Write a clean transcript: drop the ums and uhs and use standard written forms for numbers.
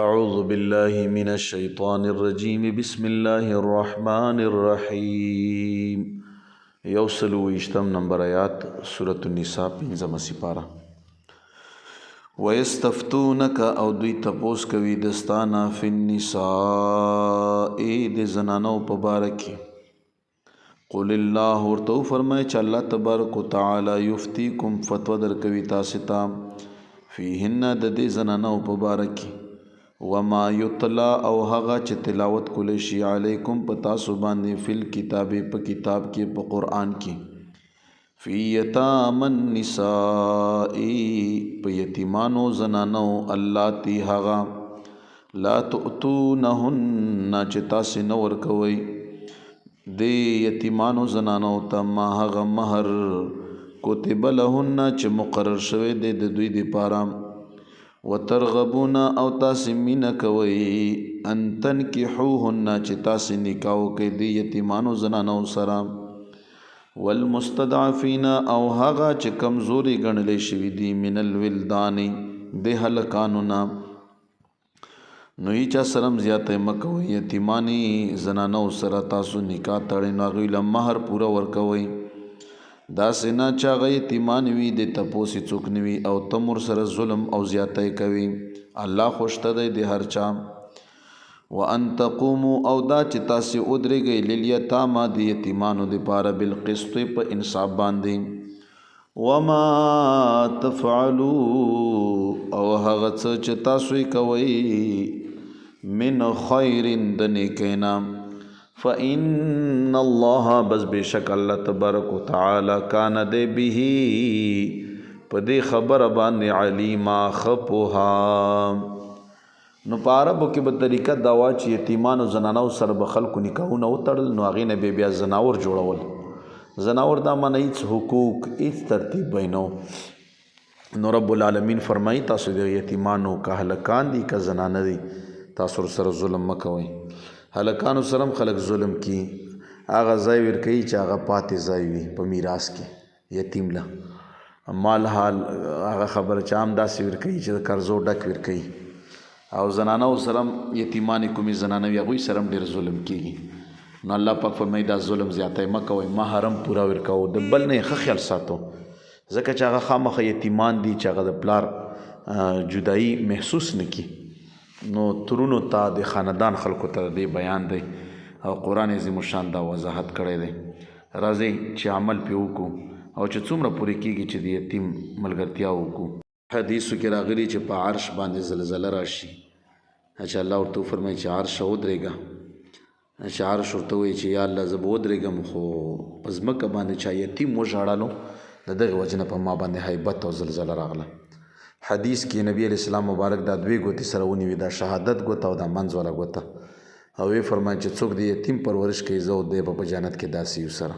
أعوذ بالله من الشيطان الرجيم بسم الله الرحمن الرحيم یوسلو اشتم نمبر آیات سورة النساء پنځمه سپاره ويستفتونك او دوی تپوس کوي دستانا فی النساء د زنانو په باره کې قل الله ورته فرمای چې الله تبارک وتعالى یفتیکم فتوا درکوي تاسو ته فیهن د دې زنانو په باره کې وما یتلا او هغه چې تلاوت کولی شي علیکم په تاسو باندې فی الکتاب په کتاب کې په قرآن کې فی یتام النساء په یتیمانو زنانو اللاتی هغه لا تؤتونهن چې تاسې نه ورکوئ د یتیمانو زنانو ته ما هغه مهر کتب لهن چې مقرر شوی دی د دوی دپاره وترغبون او تاسې مینه کوئ ان تنکحوهن چې تاسې نکاح وکئ د یتیمانو زنانو سره والمستضعفین او هغه چې کمزوري ګڼلی شوي دي من الولدان د هلکانو نه نو هیچا سره هم زیاتی مه کوئ یتیماني زنانو سره تاسو نکاح تړئ نو هغوی له مهر پوره ورکوئ داسې نه چې هغه یتیمان وي د تپوسې څوک نه وي او ته ورسره ظلم او زیاتی کوي الله خوشته دی د هر چا وان تقوموا او دا چې تاسې ودرېږئ لیلیتامه د یتیمانو دپاره بالقسط په انصاف باندې وما تفعلوا او هغه څه چې تاسو یې کوئ من خیر د نیکۍ نه فإن الله بس بشک الله تبارک وتعالى کان دی به په دې خبره باندې علیما خپوها نو په عربو کې به طریقه دا وه چې یتیمانو زنانو سره به خلکو نکاحونه وتړل نو هغې نه بیا زناور جوړول زناور دا معنی هیڅ حقوق هیڅ ترتیب به نه نو رب العالمین فرمایي تاسو د یتیمانو که هلکان دي که زنانه دي تاسو سره ظلم مه کوئ هلکانو سره هم خلک ظلم کی هغه ځای ورکوي چې هغه پاتې ځای وي په میراث کې یتیم له مال حال هغه خبره چې هم داسې ورکوي چې د قرضو ډک ورکوي او زنانو سره هم یتیمانې کومې زنانه وي هغوی سره هم ډېر ظلم کېږي نو الله پاک فرمایي دا ظلم زیاتی مه کوئ مهر هم پوره ورکوو د بل نه یې ښه خیال ساتو ځکه چې هغه خامخه یتیمان دي چې هغه د پلار جدایي محسوس نه کړي نو ترونو ته د خاندان خلکو ته د بیان دی او قرآن عظیم الشان دا وضاحت کړی دی راځئ چې عمل پې وکړو او چې څومره پورې کېږي چې د یتیم ملګرتیا وکړو حدیثو کې راغلي چې په عرش باندې زلزله راشي چې الله ورته وفرمایي چې عرش ودرېږه چې عرش ورته وایي چې یا الله زه به ودرېږم خو په ځمکه باندې چا یتیم وژاړلو د دغې وجې نه په ما باندې هیبت او زلزله راغله حدیث کې نبی علیہ السلام مبارک دا دوی ګوتې سره ونیوي دا شهادت ګوته او دا منځ والا ګوته او وی فرمایي چې څوک د یتیم پرورش کوي زه او دی به په جنت کې داسې یو سره